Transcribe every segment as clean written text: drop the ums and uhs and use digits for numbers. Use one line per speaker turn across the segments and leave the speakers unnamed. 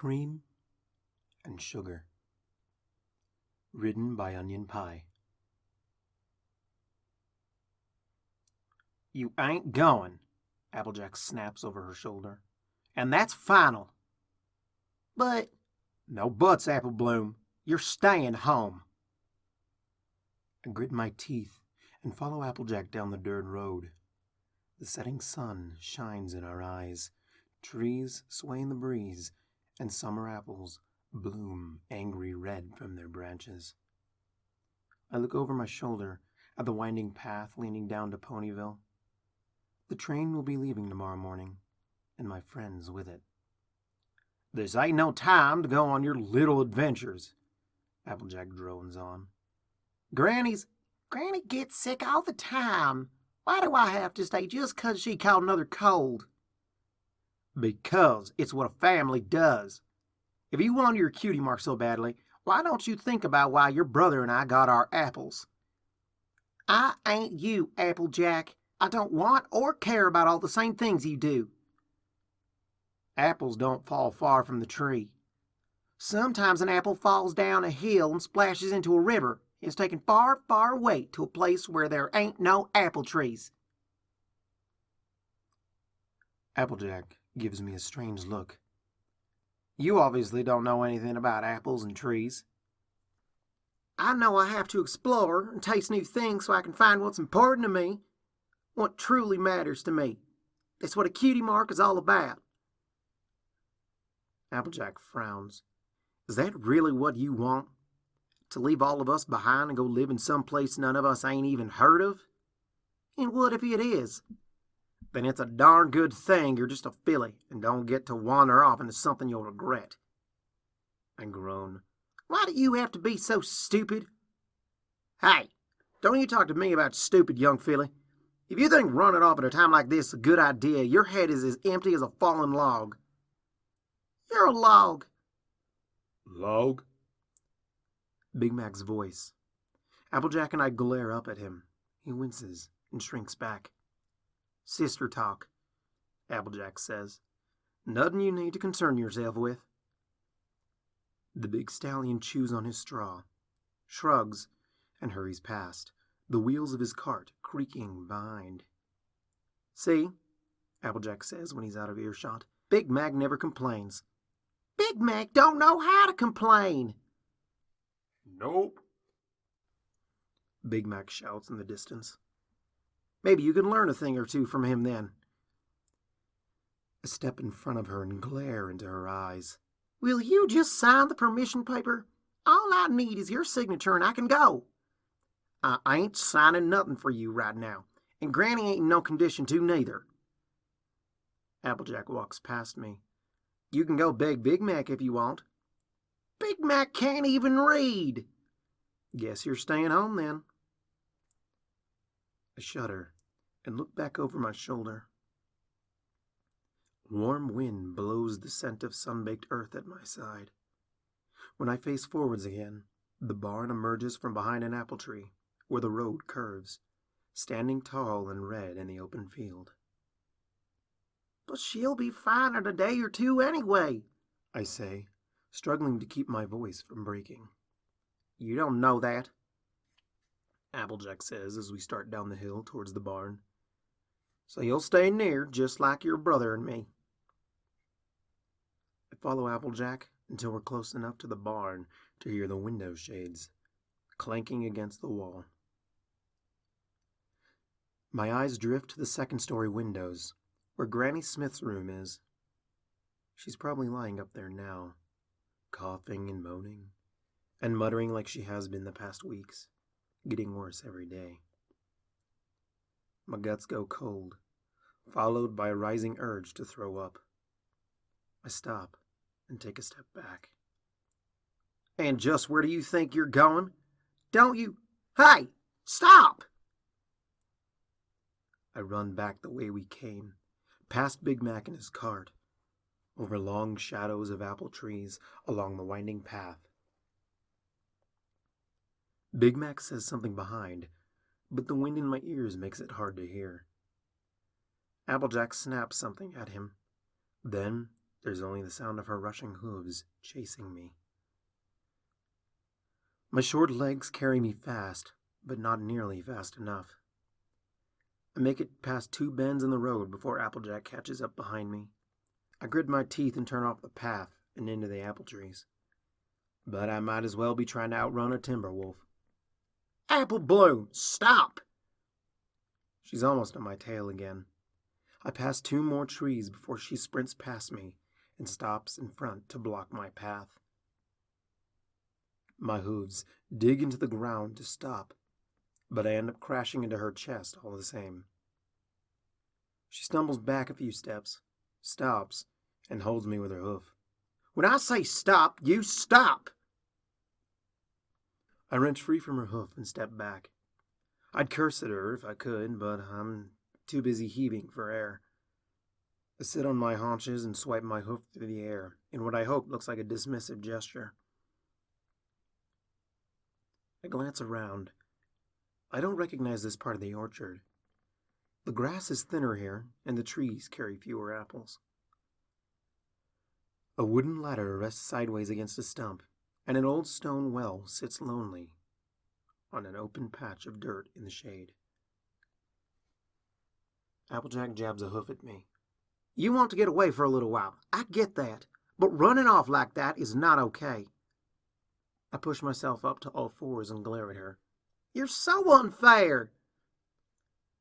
Cream and Sugar. Written by OnionPie.
You ain't going, Applejack snaps over her shoulder. And that's final.
But...
No buts, Apple Bloom. You're staying home.
I grit my teeth and follow Applejack down the dirt road. The setting sun shines in our eyes. Trees sway in the breeze, and summer apples bloom angry red from their branches. I look over my shoulder at the winding path leading down to Ponyville. The train will be leaving tomorrow morning, and my friends with it.
This ain't no time to go on your little adventures, Applejack drones on.
Granny gets sick all the time. Why do I have to stay just 'cause she caught another cold?
Because it's what a family does. If you want your cutie mark so badly, why don't you think about why your brother and I got our apples?
I ain't you, Applejack. I don't want or care about all the same things you do.
Apples don't fall far from the tree.
Sometimes an apple falls down a hill and splashes into a river. It's taken far, far away to a place where there ain't no apple trees.
Applejack gives me a strange look.
You obviously don't know anything about apples and trees.
I know I have to explore and taste new things so I can find what's important to me, what truly matters to me. That's what a cutie mark is all about.
Applejack frowns. Is that really what you want? To leave all of us behind and go live in some place none of us ain't even heard of?
And what if it is?
Then it's a darn good thing you're just a filly and don't get to wander off into something you'll regret. I groan.
Why do you have to be so stupid?
Hey, don't you talk to me about stupid, young filly. If you think running off at a time like this is a good idea, your head is as empty as a fallen log.
You're a log.
Log?
Big Mac's voice. Applejack and I glare up at him. He winces and shrinks back. Sister talk, Applejack says. Nothing you need to concern yourself with. The big stallion chews on his straw, shrugs, and hurries past, the wheels of his cart creaking behind. See, Applejack says when he's out of earshot, Big Mac never complains.
Big Mac don't know how to complain.
Nope.
Big Mac shouts in the distance. Maybe you can learn a thing or two from him then. I step in front of her and glare into her eyes.
Will you just sign the permission paper? All I need is your signature and I can go.
I ain't signing nothing for you right now, and Granny ain't in no condition to neither. Applejack walks past me. You can go beg Big Mac if you want.
Big Mac can't even read.
Guess you're staying home then. I shudder and look back over my shoulder. Warm wind blows the scent of sun-baked earth at my side. When I face forwards again, the barn emerges from behind an apple tree, where the road curves, standing tall and red in the open field.
But she'll be fine in a day or two anyway,
I say, struggling to keep my voice from breaking.
You don't know that, Applejack says as we start down the hill towards the barn. So you'll stay near, just like your brother and me. I follow Applejack until we're close enough to the barn to hear the window shades clanking against the wall. My eyes drift to the second-story windows, where Granny Smith's room is. She's probably lying up there now, coughing and moaning, and muttering like she has been the past weeks, getting worse every day. My guts go cold, followed by a rising urge to throw up. I stop and take a step back. And just where do you think you're going? Don't you... Hey! Stop! I run back the way we came, past Big Mac and his cart, over long shadows of apple trees along the winding path. Big Mac says something behind, but the wind in my ears makes it hard to hear. Applejack snaps something at him. Then There's only the sound of her rushing hooves chasing me. My short legs carry me fast, but not nearly fast enough. I make it past 2 bends in the road before Applejack catches up behind me. I grit my teeth and turn off the path and into the apple trees. But I might as well be trying to outrun a timber wolf.
Apple Bloom, stop!
She's almost on my tail again. I pass 2 more trees before she sprints past me and stops in front to block my path. My hooves dig into the ground to stop, but I end up crashing into her chest all the same. She stumbles back a few steps, stops, and holds me with her hoof.
When I say stop, you stop!
I wrench free from her hoof and step back. I'd curse at her if I could, but I'm too busy heaving for air. I sit on my haunches and swipe my hoof through the air in what I hope looks like a dismissive gesture. I glance around. I don't recognize this part of the orchard. The grass is thinner here, and the trees carry fewer apples. A wooden ladder rests sideways against a stump, and an old stone well sits lonely on an open patch of dirt in the shade. Applejack jabs a hoof at me.
You want to get away for a little while. I get that. But running off like that is not okay.
I push myself up to all fours and glare at her.
You're so unfair.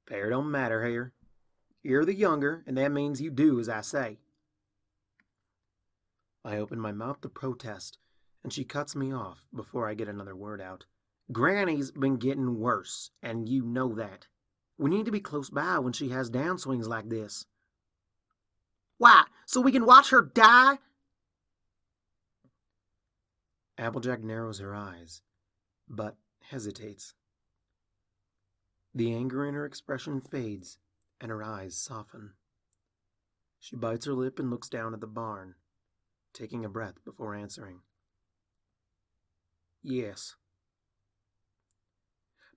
Fair don't matter here. You're the younger, and that means you do as I say. I open my mouth to protest, and she cuts me off before I get another word out.
Granny's been getting worse, and you know that. We need to be close by when she has downswings like this. Why? So we can watch her die?
Applejack narrows her eyes, but hesitates. The anger in her expression fades, and her eyes soften. She bites her lip and looks down at the barn, taking a breath before answering. Yes.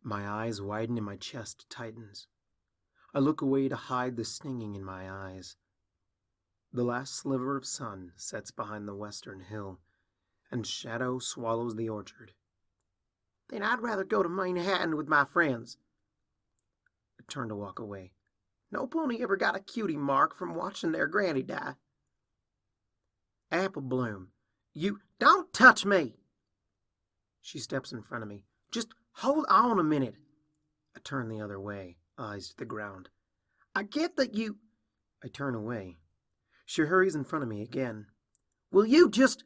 My eyes widen and my chest tightens. I look away to hide the stinging in my eyes. The last sliver of sun sets behind the western hill, and shadow swallows the orchard.
Then I'd rather go to Manhattan with my friends.
I turn to walk away.
No pony ever got a cutie mark from watching their granny die. Apple Bloom, you don't touch me!
She steps in front of me.
Just hold on a minute.
I turn the other way, eyes to the ground.
I get that you...
I turn away. She hurries in front of me again.
Will you just...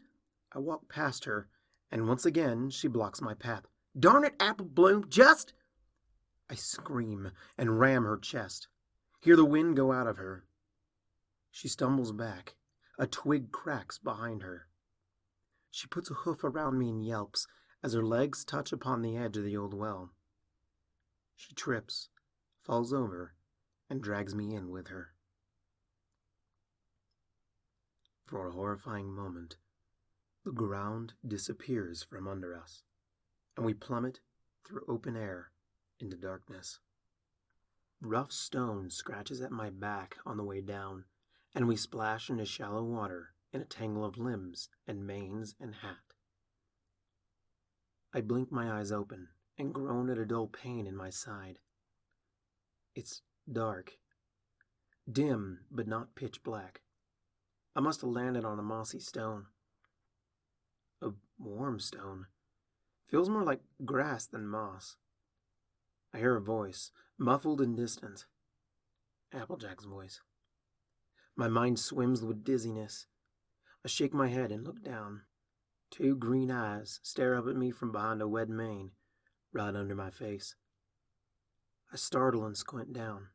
I walk past her, and once again she blocks my path.
Darn it, Apple Bloom, just...
I scream and ram her chest. Hear the wind go out of her. She stumbles back. A twig cracks behind her. She puts a hoof around me and yelps as her legs touch upon the edge of the old well. She trips, falls over, and drags me in with her. For a horrifying moment, the ground disappears from under us, and we plummet through open air into darkness. Rough stone scratches at my back on the way down, and we splash into shallow water in a tangle of limbs and manes and hat. I blink my eyes open and groan at a dull pain in my side. It's dark, dim but not pitch black. I must have landed on a mossy stone. A warm stone. Feels more like grass than moss. I hear a voice, muffled and distant. Applejack's voice. My mind swims with dizziness. I shake my head and look down. 2 green eyes stare up at me from behind a wet mane, right under my face. I startle and squint down.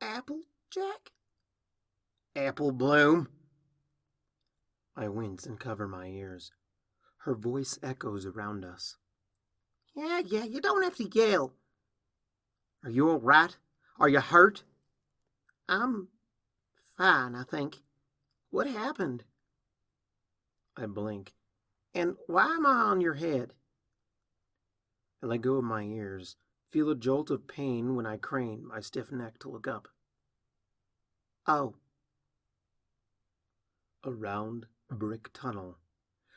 Applejack?
Apple Bloom! I wince and cover my ears. Her voice echoes around us.
Yeah, you don't have to yell.
Are you all right? Are you hurt?
I'm fine, I think. What happened?
I blink.
And why am I on your head?
I let go of my ears, feel a jolt of pain when I crane my stiff neck to look up.
Oh.
A round brick tunnel,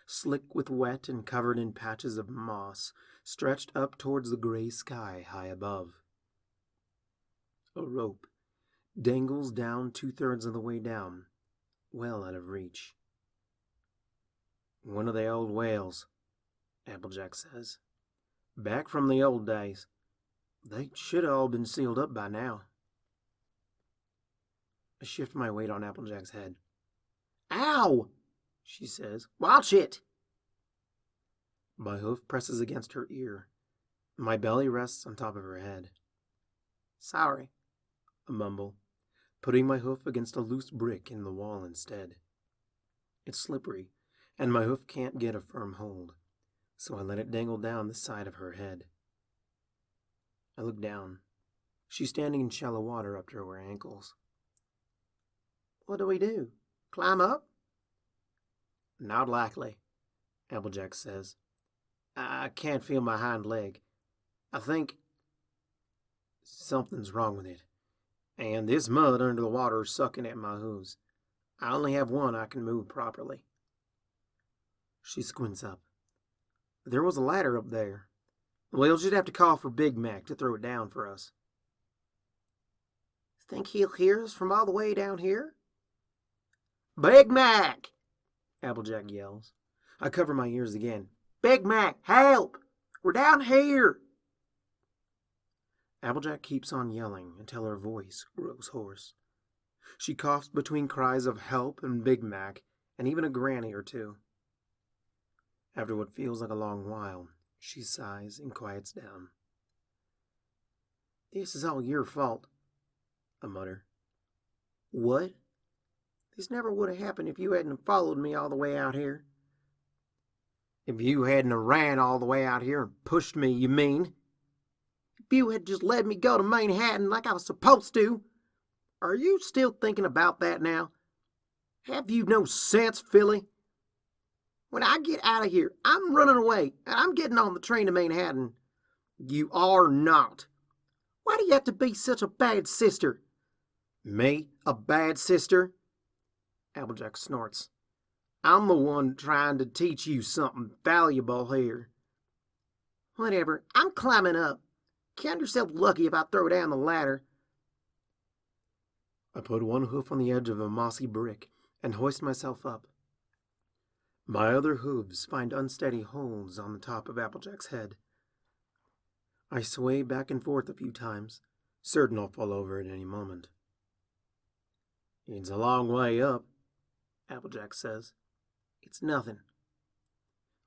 slick with wet and covered in patches of moss, stretched up towards the gray sky high above. A rope dangles down 2/3 of the way down, well out of reach. "One of the old whales," Applejack says. "Back from the old days. They should have all been sealed up by now." I shift my weight on Applejack's head.
"Ow!" she says. "Watch it!"
My hoof presses against her ear. My belly rests on top of her head.
"Sorry,"
I mumble, putting my hoof against a loose brick in the wall instead. It's slippery, and my hoof can't get a firm hold, so I let it dangle down the side of her head. I look down. She's standing in shallow water up to her ankles.
"What do we do? Climb up?"
"Not likely," Applejack says. "I can't feel my hind leg. I think something's wrong with it. And this mud under the water is sucking at my hooves. I only have one I can move properly." She squints up. "There was a ladder up there. We'll just have to call for Big Mac to throw it down for us."
"Think he'll hear us from all the way down here?" "Big Mac!"
Applejack yells. I cover my ears again.
"Big Mac, help! We're down here!"
Applejack keeps on yelling until her voice grows hoarse. She coughs between cries of help and Big Mac, and even a granny or two. After what feels like a long while, she sighs and quiets down.
"This is all your fault,"
I mutter.
"What?" "This never would have happened if you hadn't followed me all the way out here."
"If you hadn't ran all the way out here and pushed me, you mean?"
"If you had just let me go to Manhattan like I was supposed to." "Are you still thinking about that now? Have you no sense, Philly? When I get out of here, I'm running away, and I'm getting on the train to Manhattan."
"You are not."
"Why do you have to be such a bad sister?"
"Me? A bad sister?" Applejack snorts. "I'm the one trying to teach you something valuable here."
"Whatever, I'm climbing up. Count yourself lucky if I throw down the ladder."
I put one hoof on the edge of a mossy brick and hoist myself up. My other hooves find unsteady holds on the top of Applejack's head. I sway back and forth a few times, certain I'll fall over at any moment. "It's a long way up," Applejack says.
"It's nothing."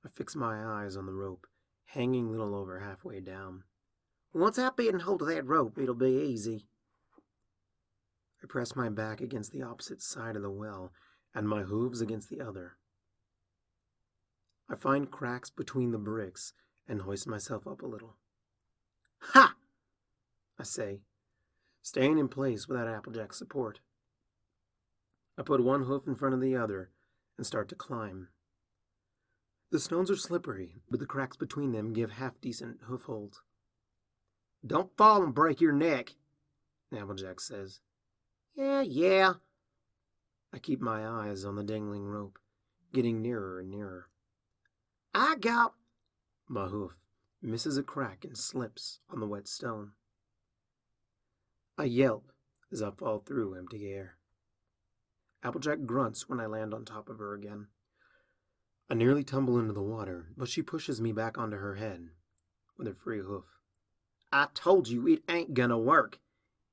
I fix my eyes on the rope, hanging little over halfway down.
"Once I get in hold of that rope, it'll be easy."
I press my back against the opposite side of the well and my hooves against the other. I find cracks between the bricks and hoist myself up a little.
"Ha!"
I say, staying in place without Applejack's support. I put one hoof in front of the other and start to climb. The stones are slippery, but the cracks between them give half-decent hoof holds.
"Don't fall and break your neck,"
Applejack says.
Yeah.
I keep my eyes on the dangling rope, getting nearer and nearer.
"I got..."
My hoof misses a crack and slips on the wet stone. I yelp as I fall through empty air. Applejack grunts when I land on top of her again. I nearly tumble into the water, but she pushes me back onto her head with her free hoof.
"I told you it ain't gonna work.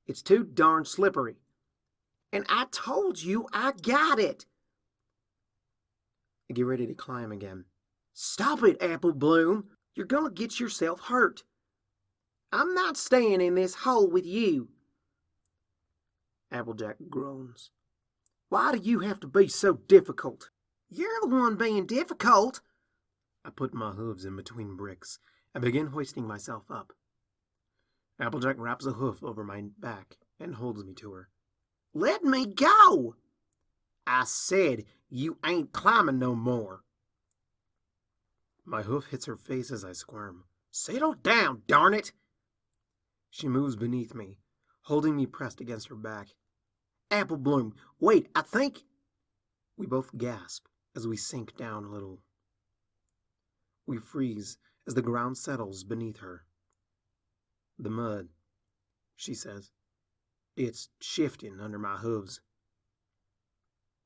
It's too darn slippery. And I told you I got it."
I get ready to climb again.
"Stop it, Apple Bloom. You're gonna get yourself hurt. I'm not staying in this hole with you."
Applejack groans.
"Why do you have to be so difficult?" "You're the one being difficult."
I put my hooves in between bricks and begin hoisting myself up. Applejack wraps a hoof over my back and holds me to her.
"Let me go."
"I said you ain't climbing no more." My hoof hits her face as I squirm.
"Settle down, darn it."
She moves beneath me, holding me pressed against her back.
"Apple Bloom, wait, I think..."
We both gasp as we sink down a little. We freeze as the ground settles beneath her. The mud, she says. It's shifting under my hooves.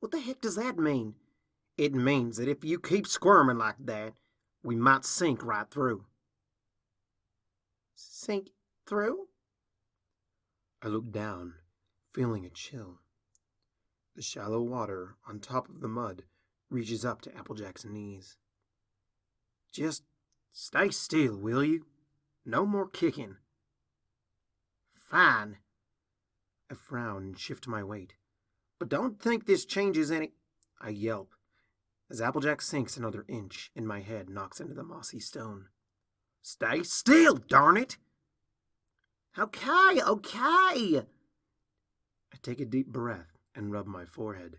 What the heck does that mean?
It means that if you keep squirming like that, we might sink right through.
Sink through?
I look down, feeling a chill. The shallow water on top of the mud reaches up to Applejack's knees. Just stay still, will you? No more kicking.
Fine.
I frown and shift my weight. But don't think this changes any... I yelp, as Applejack sinks another inch and my head knocks into the mossy stone. Stay still, darn it!
Okay.
I take a deep breath and rub my forehead.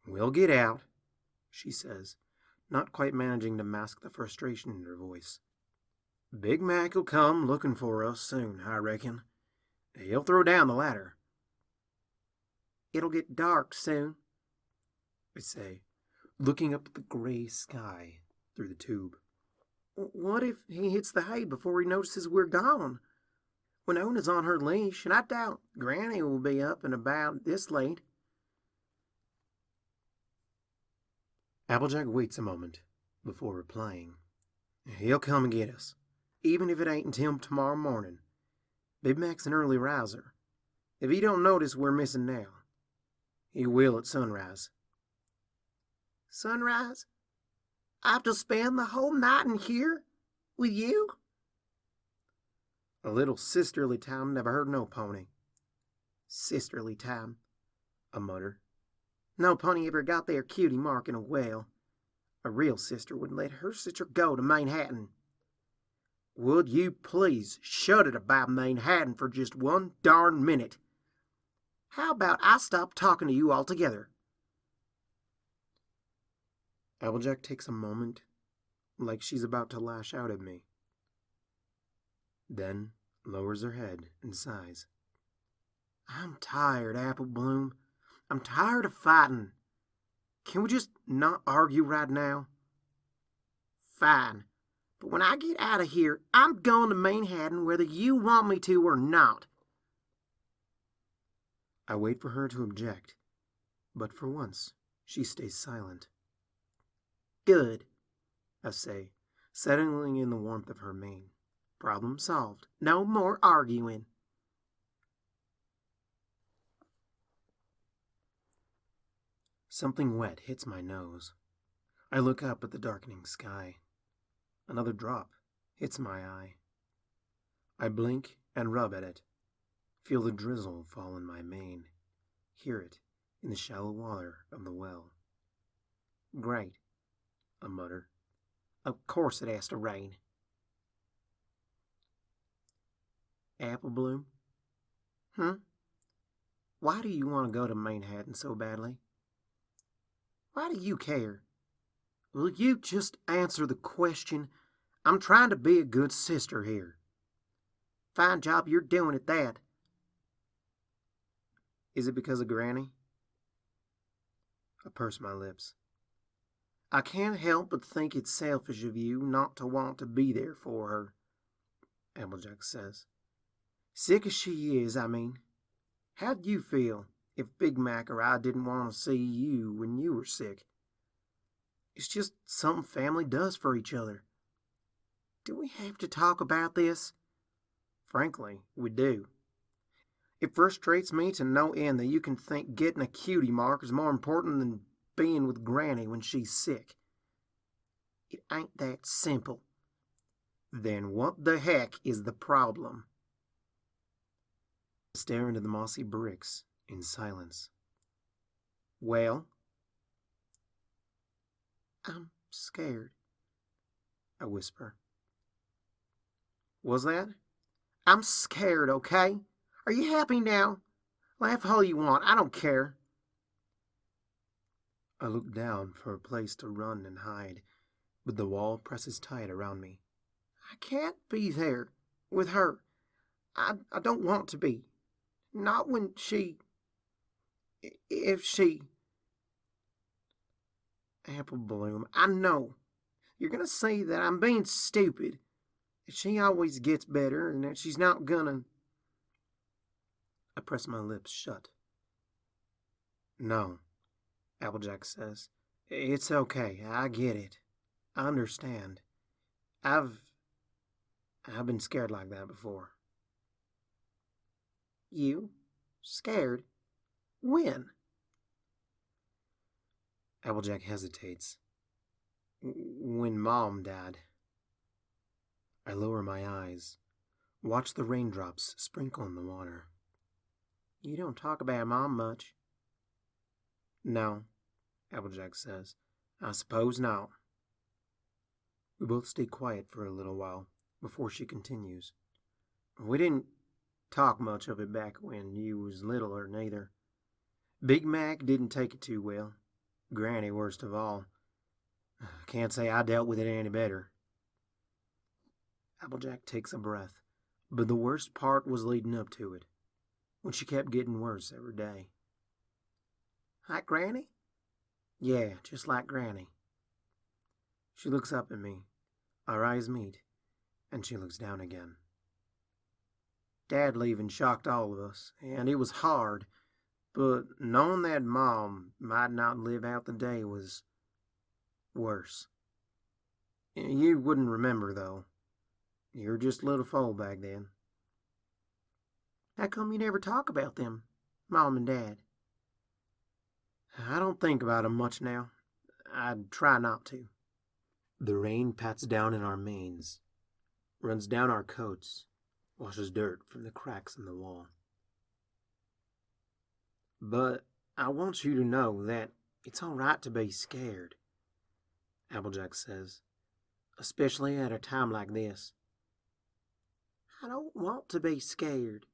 We'll get out, she says, not quite managing to mask the frustration in her voice. Big Mac'll come looking for us soon, I reckon. He'll throw down the ladder.
It'll get dark soon,
I say, looking up at the gray sky through the tube.
What if he hits the hay before he notices we're gone? Winona's on her leash, and I doubt Granny will be up and about this late.
Applejack waits a moment before replying. He'll come and get us, even if it ain't until tomorrow morning. Big Mac's an early riser. If he don't notice we're missing now, he will at sunrise.
Sunrise? I have to spend the whole night in here with you?
A little sisterly time never hurt no pony.
Sisterly time,
I mutter.
No pony ever got their cutie mark in a well. A real sister wouldn't let her sister go to Manhattan.
Would you please shut it about Manhattan for just one darn minute?
How about I stop talking to you altogether?
Applejack takes a moment, like she's about to lash out at me. Then lowers her head and sighs.
I'm tired, Apple Bloom. I'm tired of fighting.
Can we just not argue right now?
Fine. But when I get out of here, I'm going to Manhattan whether you want me to or not.
I wait for her to object, but for once, she stays silent.
Good,
I say, settling in the warmth of her mane.
Problem solved. No more arguing.
Something wet hits my nose. I look up at the darkening sky. Another drop hits my eye. I blink and rub at it. Feel the drizzle fall in my mane. Hear it in the shallow water of the well.
Great,
I mutter.
Of course it has to rain.
Apple Bloom? Why do you want to go to Manhattan so badly?
Why do you care?
Will you just answer the question? I'm trying to be a good sister here.
Fine job you're doing at that.
Is it because of Granny? I purse my lips. I can't help but think it's selfish of you not to want to be there for her, Applejack says. Sick as she is, I mean. How'd you feel if Big Mac or I didn't want to see you when you were sick? It's just something family does for each other.
Do we have to talk about this?
Frankly, we do. It frustrates me to no end that you can think getting a cutie mark is more important than being with Granny when she's sick.
It ain't that simple.
Then what the heck is the problem? I stare into the mossy bricks in silence. Well?
I'm scared,
I whisper. Was that?
I'm scared, okay? Are you happy now? Laugh all you want, I don't care.
I look down for a place to run and hide, but the wall presses tight around me.
I can't be there with her. I don't want to be. Not when she... If she... Apple Bloom, I know. You're gonna say that I'm being stupid, that she always gets better, and that she's not gonna...
I press my lips shut. No, Applejack says. It's okay. I get it. I understand. I've been scared like that before.
You? Scared? When?
Applejack hesitates. When Mom died. I lower my eyes, watch the raindrops sprinkle in the water.
You don't talk about Mom much.
No, Applejack says. I suppose not. We both stay quiet for a little while before she continues.
We didn't talk much of it back when you was littler, neither. Big Mac didn't take it too well. Granny worst of all. Can't say I dealt with it any better.
Applejack takes a breath, but the worst part was leading up to it, when she kept getting worse every day.
Like Granny?
Yeah, just like Granny. She looks up at me. Our eyes meet, and she looks down again.
Dad leaving shocked all of us, and it was hard, but knowing that Mom might not live out the day was worse. You wouldn't remember, though. You were just a little foal back then. How come you never talk about them, Mom and Dad? I don't think about them much now. I'd try not to.
The rain pats down in our manes, runs down our coats, washes dirt from the cracks in the wall.
But I want you to know that it's all right to be scared, Applejack says, especially at a time like this. I don't want to be scared.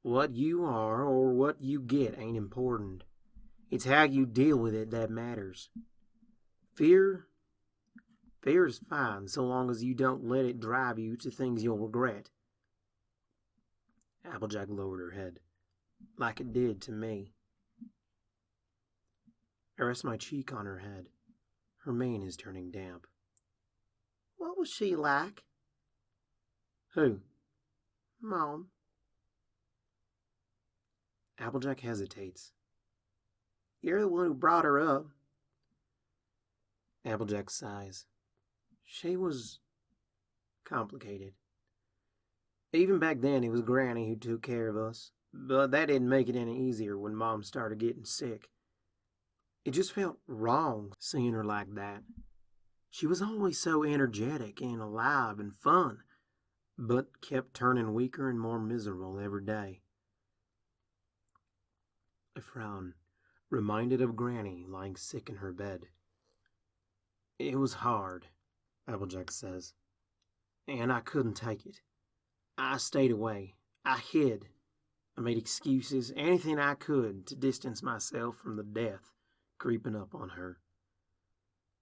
What you are or what you get ain't important. It's how you deal with it that matters. Fear is fine so long as you don't let it drive you to things you'll regret.
Applejack lowered her head,
like it did to me.
I rest my cheek on her head. Her mane is turning damp.
What was she like?
Who?
Mom.
Applejack hesitates.
You're the one who brought her up.
Applejack sighs.
She was complicated. Even back then, it was Granny who took care of us, but that didn't make it any easier when Mom started getting sick. It just felt wrong seeing her like that. She was always so energetic and alive and fun, but kept turning weaker and more miserable every day.
I frown, reminded of Granny lying sick in her bed.
It was hard,
Applejack says.
And I couldn't take it. I stayed away. I hid. I made excuses, anything I could to distance myself from the death creeping up on her.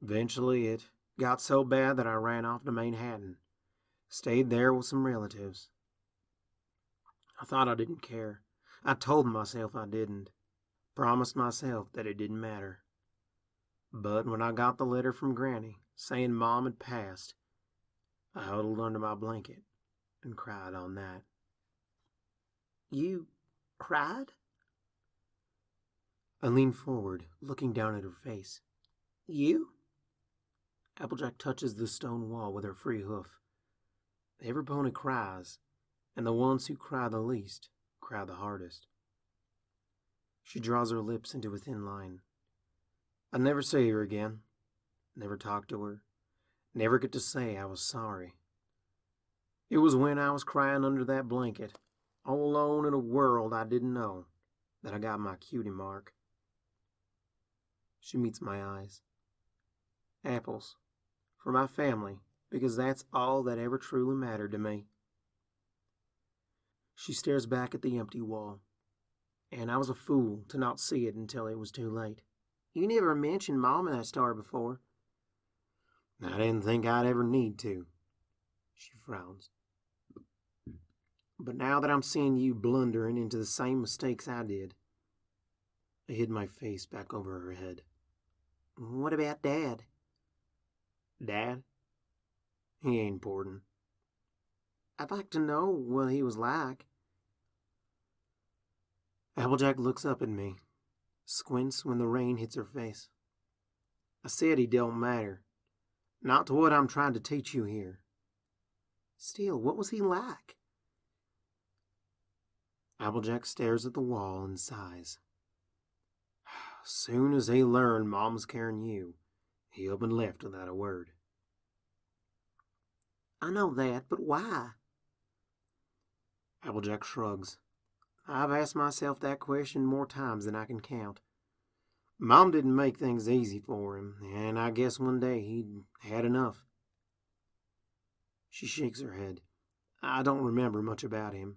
Eventually, it got so bad that I ran off to Manhattan. Stayed there with some relatives. I thought I didn't care. I told myself I didn't. Promised myself that it didn't matter. But when I got the letter from Granny saying Mom had passed, I huddled under my blanket and cried on that. You cried?
I leaned forward, looking down at her face.
You?
Applejack touches the stone wall with her free hoof. Every pony cries, and the ones who cry the least cry the hardest. She draws her lips into a thin line. I'd never see her again. Never talk to her. Never get to say I was sorry. It was when I was crying under that blanket, all alone in a world I didn't know, that I got my cutie mark. She meets my eyes. Apples. For my family, because that's all that ever truly mattered to me. She stares back at the empty wall, and I was a fool to not see it until it was too late. You never mentioned Mom in that story before. I didn't think I'd ever need to. She frowns. But now that I'm seeing you blundering into the same mistakes I did, I hid my face back over her head.
What about Dad?
Dad? He ain't important.
I'd like to know what he was like.
Applejack looks up at me, squints when the rain hits her face. I said he don't matter. Not to what I'm trying to teach you here.
Still, what was he like?
Applejack stares at the wall and sighs. Soon as he learned Mom was carrying you, he up and left without a word.
I know that, but why?
Applejack shrugs. I've asked myself that question more times than I can count. Mom didn't make things easy for him, and I guess one day he'd had enough. She shakes her head. I don't remember much about him.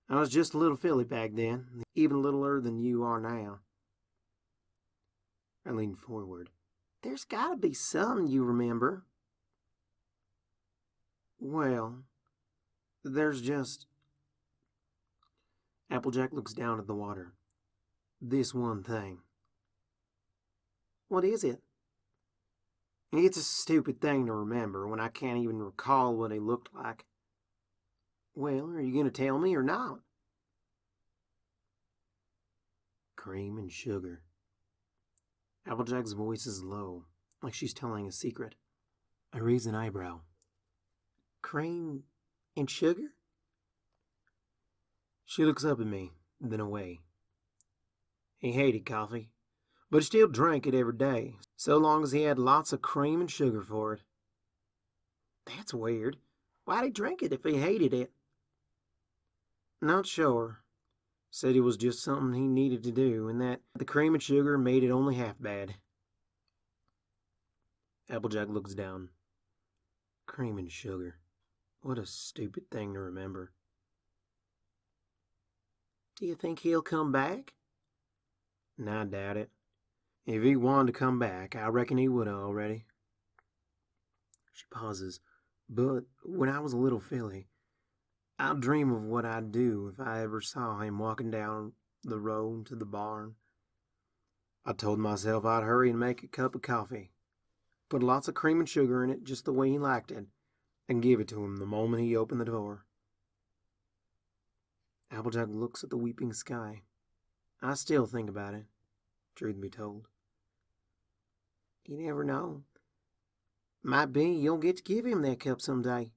I was just a little filly back then, even littler than you are now. I lean forward.
There's gotta be something you remember.
Well, there's just... Applejack looks down at the water. This one thing.
What is it?
It's a stupid thing to remember when I can't even recall what he looked like.
Well, are you going to tell me or not?
Cream and sugar. Applejack's voice is low, like she's telling a secret. I raise an eyebrow.
Cream and sugar?
She looks up at me, then away. He hated coffee, but he still drank it every day, so long as he had lots of cream and sugar for it.
That's weird. Why'd he drink it if he hated it?
Not sure. Said it was just something he needed to do, and that the cream and sugar made it only half bad. Applejack looks down. Cream and sugar. What a stupid thing to remember.
Do you think he'll come back?
I doubt it. If he wanted to come back, I reckon he would have already. She pauses. But when I was a little filly, I'd dream of what I'd do if I ever saw him walking down the road to the barn. I told myself I'd hurry and make a cup of coffee, put lots of cream and sugar in it just the way he liked it, and give it to him the moment he opened the door. Applejack looks at the weeping sky. I still think about it, truth be told.
You never know. Might be you'll get to give him that cup someday.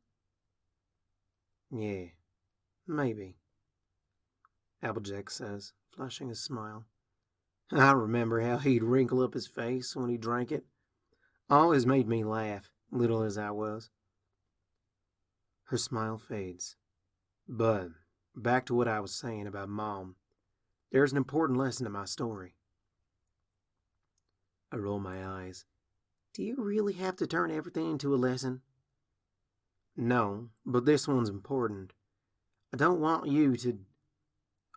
Yeah, maybe, Applejack says, flashing a smile. I remember how he'd wrinkle up his face when he drank it. Always made me laugh, little as I was. Her smile fades. But back to what I was saying about Mom. There's an important lesson to my story. I roll my eyes.
Do you really have to turn everything into a lesson?
No, but this one's important. I don't want you to...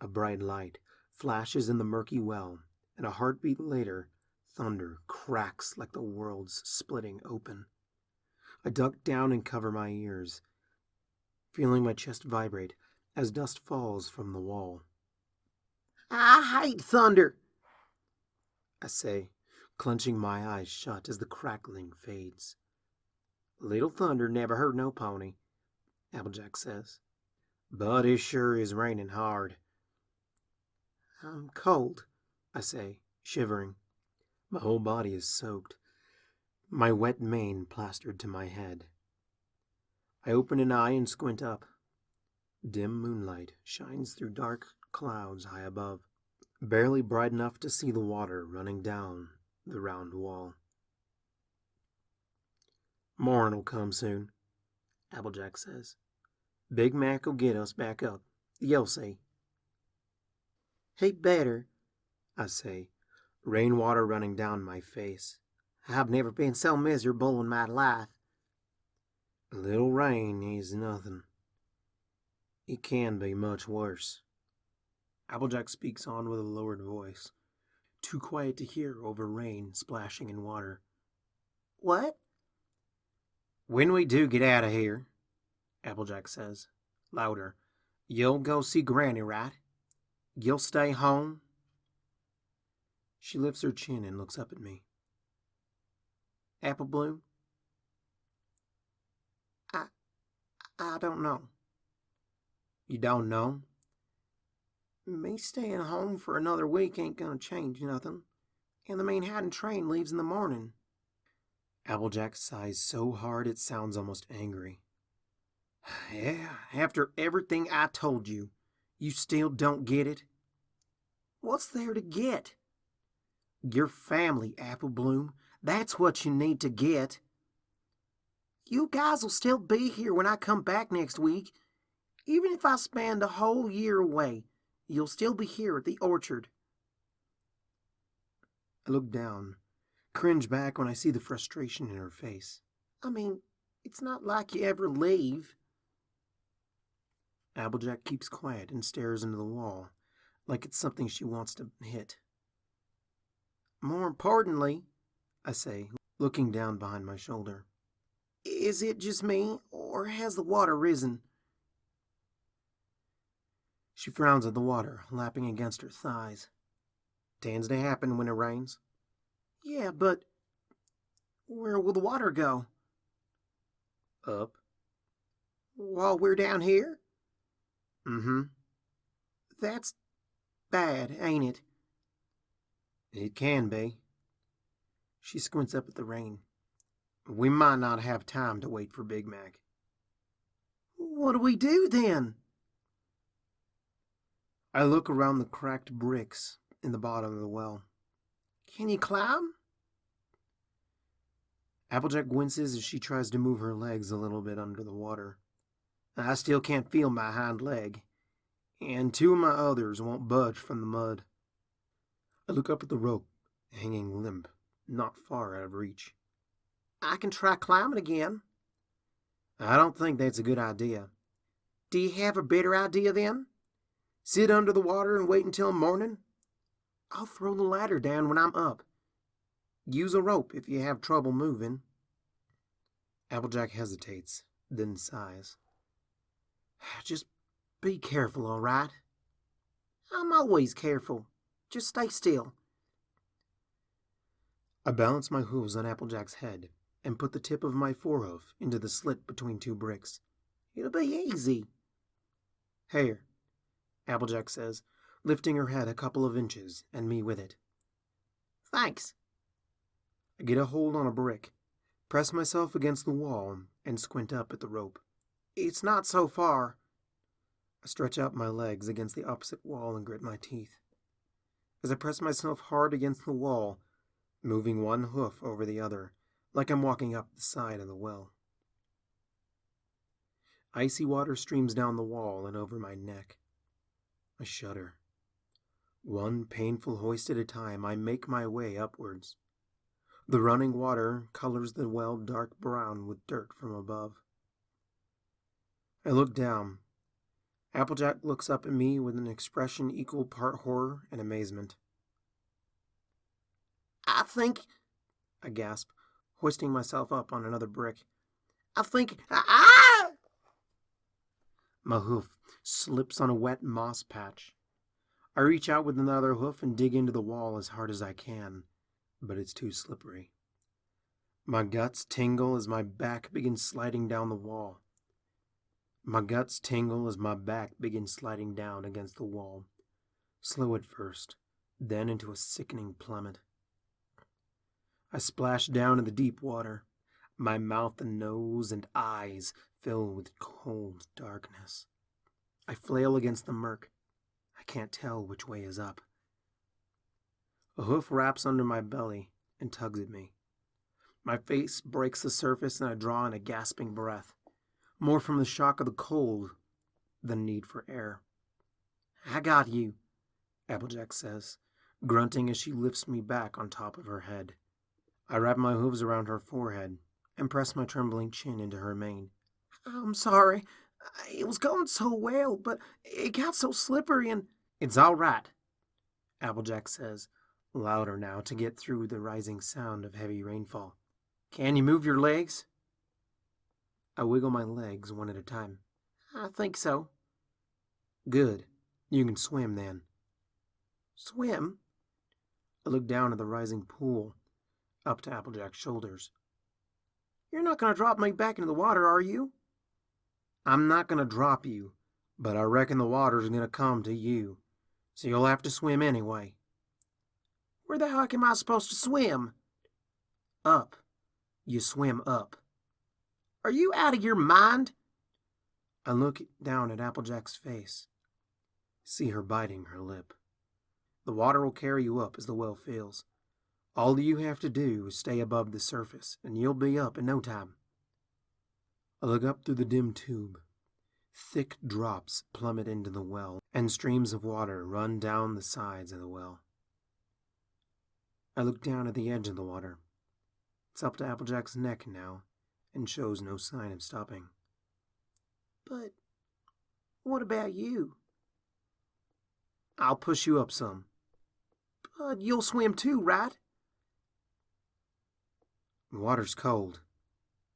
A bright light flashes in the murky well, and a heartbeat later, thunder cracks like the world's splitting open. I duck down and cover my ears, feeling my chest vibrate as dust falls from the wall.
I hate thunder,
I say, clenching my eyes shut as the crackling fades. Little thunder never hurt no pony, Applejack says. But it sure is raining hard.
I'm cold,
I say, shivering. My whole body is soaked, my wet mane plastered to my head. I open an eye and squint up. Dim moonlight shines through dark clouds high above, barely bright enough to see the water running down the round wall. Morn'll come soon, Applejack says. Big Mac'll get us back up, you'll see.
He better,
I say, rainwater running down my face.
I've never been so miserable in my life.
A little rain is nothing. It can be much worse. Applejack speaks on with a lowered voice, too quiet to hear over rain splashing in water.
What?
When we do get out of here, Applejack says, louder, you'll go see Granny, right? You'll stay home? She lifts her chin and looks up at me.
Apple Bloom? I don't know.
You don't know?
Me staying home for another week ain't gonna change nothing. And the Manhattan train leaves in the morning.
Applejack sighs so hard it sounds almost angry.
Yeah, after everything I told you, you still don't get it? What's there to get? Your family, Apple Bloom. That's what you need to get. You guys will still be here when I come back next week. Even if I spend a whole year away, you'll still be here at the orchard.
I look down, cringe back when I see the frustration in her face.
I mean, it's not like you ever leave.
Applejack keeps quiet and stares into the wall, like it's something she wants to hit.
More importantly,
I say, looking down behind my shoulder.
Is it just me, or has the water risen?
She frowns at the water, lapping against her thighs.
Tends to happen when it rains. Yeah, but where will the water go?
Up.
While we're down here?
Mm-hmm.
That's bad, ain't it?
It can be.
She squints up at the rain.
We might not have time to wait for Big Mac.
What do we do then?
I look around the cracked bricks in the bottom of the well.
Can you climb?
Applejack winces as she tries to move her legs a little bit under the water. I still can't feel my hind leg, and two of my others won't budge from the mud. I look up at the rope, hanging limp, not far out of reach.
I can try climbing again.
I don't think that's a good idea.
Do you have a better idea then? Sit under the water and wait until morning? I'll throw the ladder down when I'm up. Use a rope if you have trouble moving.
Applejack hesitates, then sighs.
Just be careful, all right? I'm always careful. Just stay still.
I balance my hooves on Applejack's head and put the tip of my forehoof into the slit between two bricks.
It'll be easy.
Here, Applejack says, lifting her head a couple of inches, and me with it.
Thanks.
I get a hold on a brick, press myself against the wall, and squint up at the rope.
It's not so far.
I stretch out my legs against the opposite wall and grit my teeth. As I press myself hard against the wall, moving one hoof over the other, like I'm walking up the side of the well. Icy water streams down the wall and over my neck. I shudder. One painful hoist at a time, I make my way upwards. The running water colors the well dark brown with dirt from above. I look down. Applejack looks up at me with an expression equal part horror and amazement.
I think,
I gasp, hoisting myself up on another brick.
Ah!
My hoof slips on a wet moss patch. I reach out with another hoof and dig into the wall as hard as I can, but it's too slippery. My guts tingle as my back begins sliding down the wall. My guts tingle as my back begins sliding down against the wall, slow at first, then into a sickening plummet. I splash down in the deep water, my mouth and nose and eyes filled with cold darkness. I flail against the murk. I can't tell which way is up. A hoof wraps under my belly and tugs at me. My face breaks the surface and I draw in a gasping breath, more from the shock of the cold than need for air.
I got you,
Applejack says, grunting as she lifts me back on top of her head. I wrap my hooves around her forehead and press my trembling chin into her mane.
I'm sorry. It was going so well, but it got so slippery and...
It's all right, Applejack says, louder now to get through the rising sound of heavy rainfall. Can you move your legs? I wiggle my legs one at a time.
I think so.
Good. You can swim then.
Swim?
I look down at the rising pool, up to Applejack's shoulders.
You're not going to drop me back into the water, are you?
I'm not going to drop you, but I reckon the water's going to come to you, so you'll have to swim anyway.
Where the heck am I supposed to swim?
Up. You swim up.
Are you out of your mind?
I look down at Applejack's face. See her biting her lip. The water will carry you up as the well fills. All you have to do is stay above the surface, and you'll be up in no time. I look up through the dim tube. Thick drops plummet into the well, and streams of water run down the sides of the well. I look down at the edge of the water. It's up to Applejack's neck now, and shows no sign of stopping.
But what about you?
I'll push you up some.
But you'll swim too, right?
The water's cold,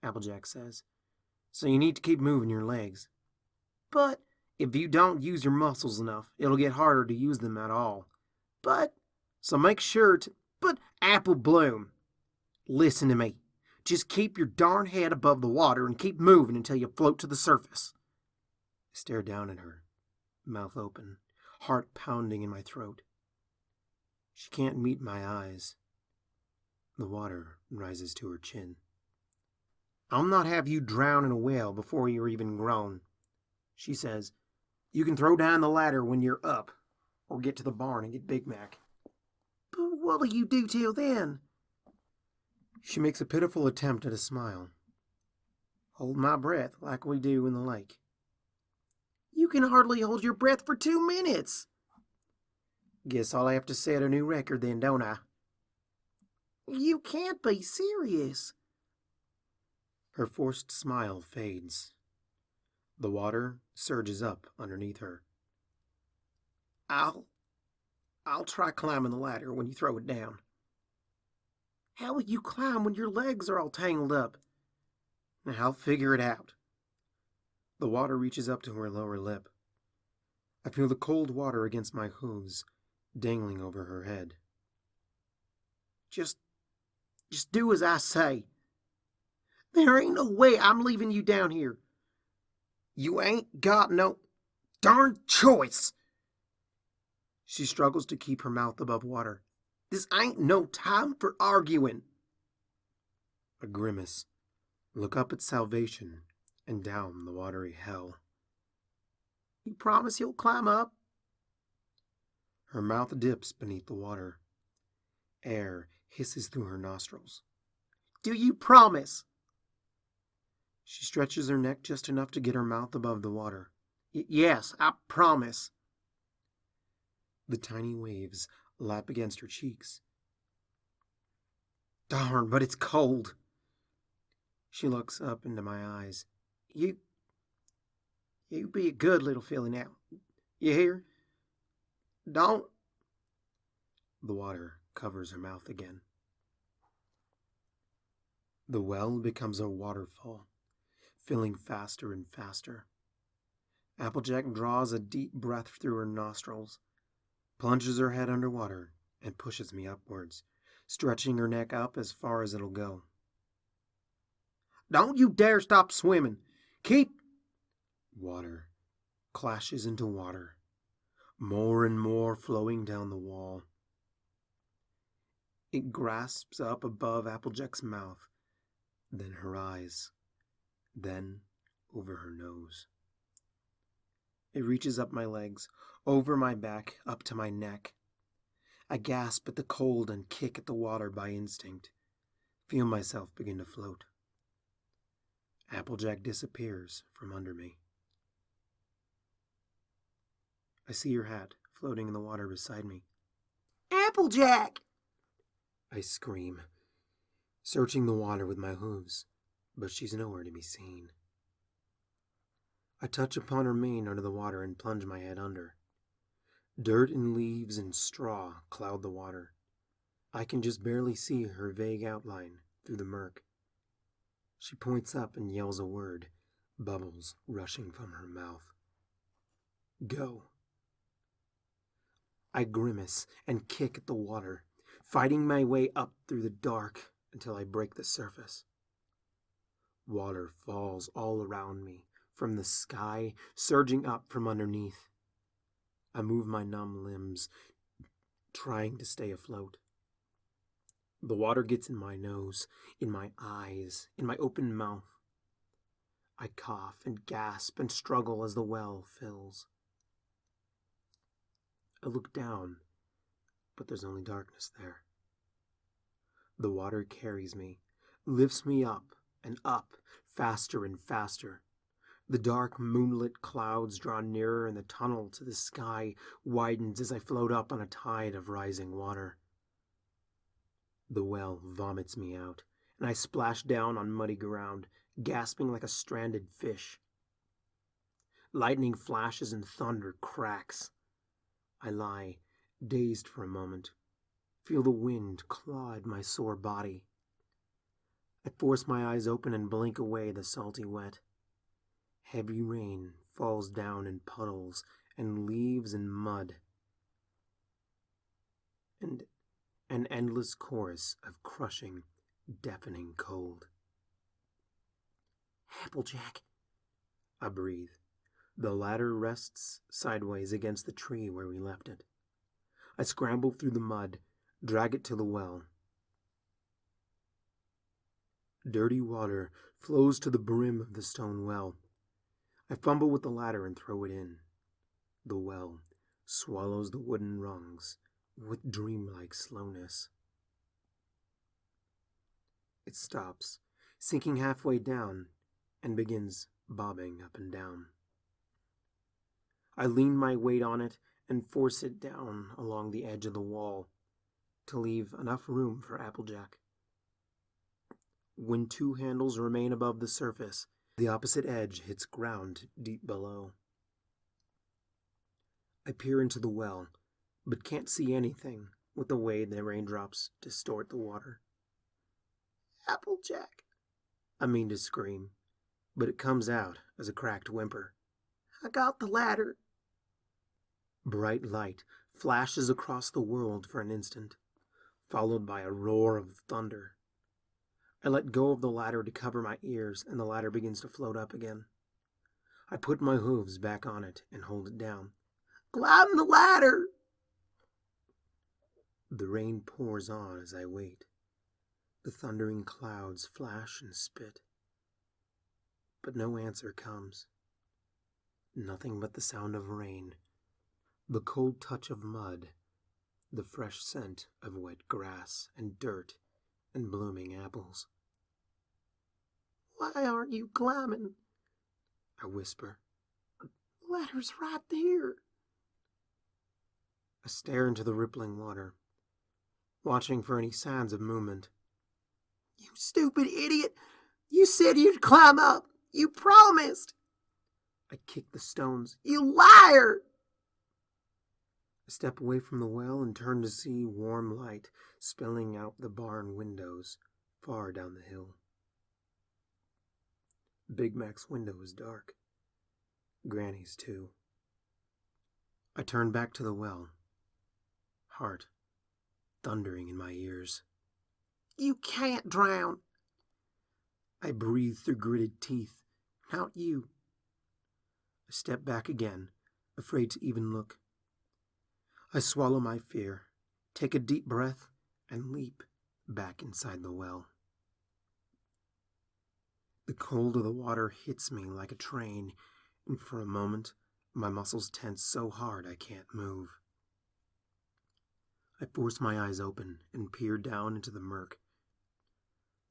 Applejack says, so you need to keep moving your legs.
But
if you don't use your muscles enough, it'll get harder to use them at all.
So make sure to...
But Apple Bloom, listen to me. Just keep your darn head above the water and keep moving until you float to the surface. I stare down at her, mouth open, heart pounding in my throat. She can't meet my eyes. The water rises to her chin. I'll not have you drown in a well before you're even grown, she says. You can throw down the ladder when you're up, or get to the barn and get Big Mac.
But what'll you do till then?
She makes a pitiful attempt at a smile. Hold my breath like we do in the lake.
You can hardly hold your breath for 2 minutes.
Guess I'll have to set a new record then, don't I?
You can't be serious.
Her forced smile fades. The water surges up underneath her. I'll try climbing the ladder when you throw it down.
How will you climb when your legs are all tangled up?
I'll figure it out. The water reaches up to her lower lip. I feel the cold water against my hooves, dangling over her head.
Just do as I say. There ain't no way I'm leaving you down here.
You ain't got no darn choice. She struggles to keep her mouth above water.
This ain't no time for arguing.
A grimace. Look up at salvation and down the watery hell.
You promise you'll climb up?
Her mouth dips beneath the water. Air hisses through her nostrils.
Do you promise?
She stretches her neck just enough to get her mouth above the water.
Yes, I promise.
The tiny waves lap against her cheeks. Darn, but it's cold. She looks up into my eyes.
You be a good little filly now. You hear? Don't.
The water covers her mouth again. The well becomes a waterfall, filling faster and faster. Applejack draws a deep breath through her nostrils, plunges her head underwater, and pushes me upwards, stretching her neck up as far as it'll go.
Don't you dare stop swimming. Keep...
Water clashes into water, more and more flowing down the wall. It grasps up above Applejack's mouth, then her eyes, then over her nose. It reaches up my legs, over my back, up to my neck. I gasp at the cold and kick at the water by instinct, feel myself begin to float. Applejack disappears from under me. I see her hat floating in the water beside me.
Applejack!
I scream, searching the water with my hooves, but she's nowhere to be seen. I touch upon her mane under the water and plunge my head under. Dirt and leaves and straw cloud the water. I can just barely see her vague outline through the murk. She points up and yells a word, bubbles rushing from her mouth. Go. I grimace and kick at the water, fighting my way up through the dark until I break the surface. Water falls all around me, from the sky, surging up from underneath. I move my numb limbs, trying to stay afloat. The water gets in my nose, in my eyes, in my open mouth. I cough and gasp and struggle as the well fills. I look down, but there's only darkness there. The water carries me, lifts me up and up, faster and faster. The dark moonlit clouds draw nearer, and the tunnel to the sky widens as I float up on a tide of rising water. The well vomits me out, and I splash down on muddy ground, gasping like a stranded fish. Lightning flashes and thunder cracks. I lie, dazed for a moment, feel the wind claw at my sore body. I force my eyes open and blink away the salty wet. Heavy rain falls down in puddles and leaves and mud, and an endless chorus of crushing, deafening cold. Applejack, I breathe. The ladder rests sideways against the tree where we left it. I scramble through the mud, drag it to the well. Dirty water flows to the brim of the stone well. I fumble with the ladder and throw it in. The well swallows the wooden rungs with dreamlike slowness. It stops, sinking halfway down, and begins bobbing up and down. I lean my weight on it and force it down along the edge of the wall to leave enough room for Applejack. When two handles remain above the surface, the opposite edge hits ground deep below. I peer into the well, but can't see anything with the way the raindrops distort the water. Applejack! I mean to scream, but it comes out as a cracked whimper. I got the ladder. Bright light flashes across the world for an instant, followed by a roar of thunder. I let go of the ladder to cover my ears, and the ladder begins to float up again. I put my hooves back on it and hold it down. Climb the ladder! The rain pours on as I wait. The thundering clouds flash and spit. But no answer comes. Nothing but the sound of rain, the cold touch of mud, the fresh scent of wet grass and dirt and blooming apples. Why aren't you climbing? I whisper. The ladder's right there. I stare into the rippling water, watching for any signs of movement. You stupid idiot! You said you'd climb up! You promised! I kick the stones. You liar! I step away from the well and turn to see warm light spilling out the barn windows far down the hill. Big Mac's window is dark. Granny's too. I turn back to the well, heart thundering in my ears. You can't drown. I breathe through gritted teeth. Not you. I step back again, afraid to even look. I swallow my fear, take a deep breath, and leap back inside the well. The cold of the water hits me like a train, and for a moment, my muscles tense so hard I can't move. I force my eyes open and peer down into the murk.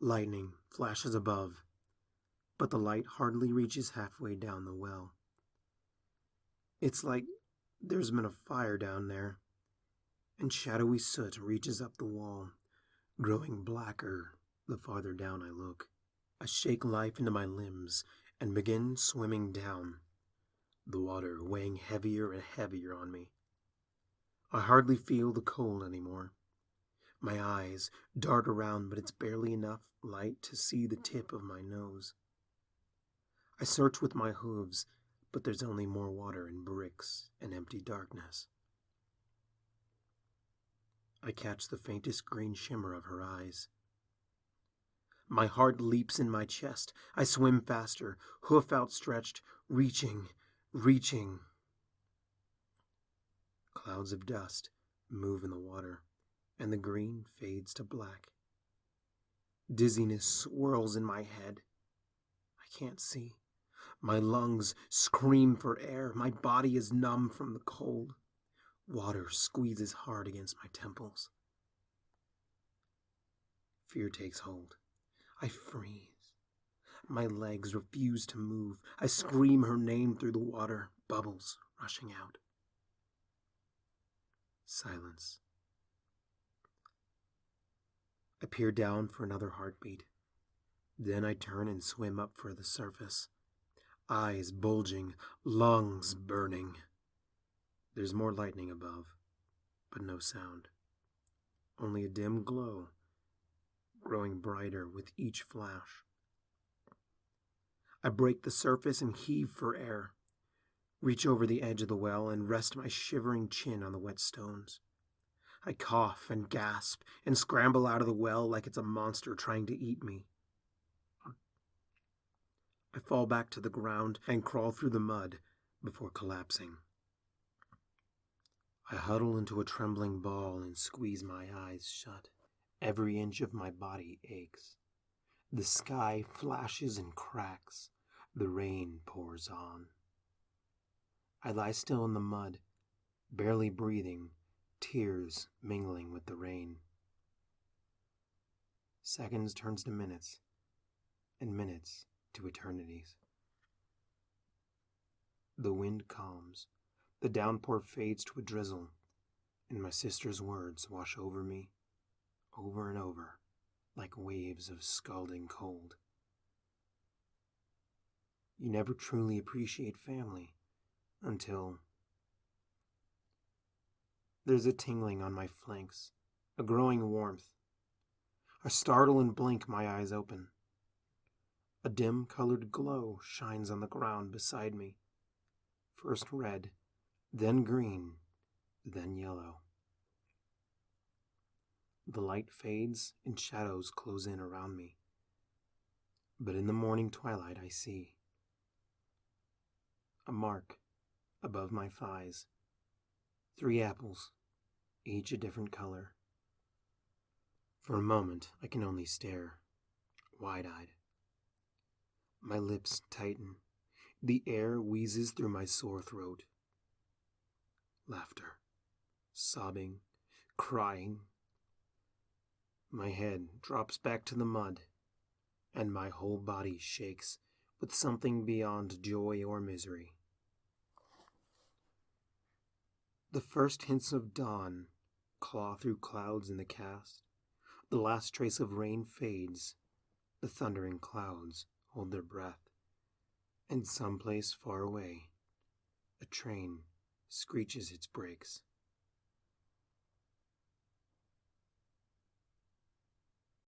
Lightning flashes above, but the light hardly reaches halfway down the well. It's like there's been a fire down there, and shadowy soot reaches up the wall, growing blacker the farther down I look. I shake life into my limbs and begin swimming down, the water weighing heavier and heavier on me. I hardly feel the cold anymore. My eyes dart around, but it's barely enough light to see the tip of my nose. I search with my hooves, but there's only more water and bricks and empty darkness. I catch the faintest green shimmer of her eyes. My heart leaps in my chest. I swim faster, hoof outstretched, reaching. Clouds of dust move in the water, and the green fades to black. Dizziness swirls in my head. I can't see. My lungs scream for air. My body is numb from the cold. Water squeezes hard against my temples. Fear takes hold. I freeze. My legs refuse to move. I scream her name through the water, bubbles rushing out. Silence. I peer down for another heartbeat. Then I turn and swim up for the surface. Eyes bulging, lungs burning. There's more lightning above, but no sound. Only a dim glow, growing brighter with each flash. I break the surface and heave for air, reach over the edge of the well and rest my shivering chin on the wet stones. I cough and gasp and scramble out of the well like it's a monster trying to eat me. I fall back to the ground and crawl through the mud before collapsing. I huddle into a trembling ball and squeeze my eyes shut. Every inch of my body aches. The sky flashes and cracks. The rain pours on. I lie still in the mud, barely breathing, tears mingling with the rain. Seconds turns to minutes, and minutes to eternities. The wind calms, the downpour fades to a drizzle, and my sister's words wash over me, over and over, like waves of scalding cold. You never truly appreciate family until... There's a tingling on my flanks, a growing warmth. I startle and blink my eyes open. A dim-colored glow shines on the ground beside me. First red, then green, then yellow. The light fades and shadows close in around me. But in the morning twilight I see a mark above my thighs. 3 apples, each a different color. For a moment I can only stare, wide-eyed. My lips tighten. The air wheezes through my sore throat. Laughter, sobbing, crying. My head drops back to the mud, and my whole body shakes with something beyond joy or misery. The first hints of dawn claw through clouds in the cast. The last trace of rain fades. The thundering clouds hold their breath. And someplace far away, a train screeches its brakes.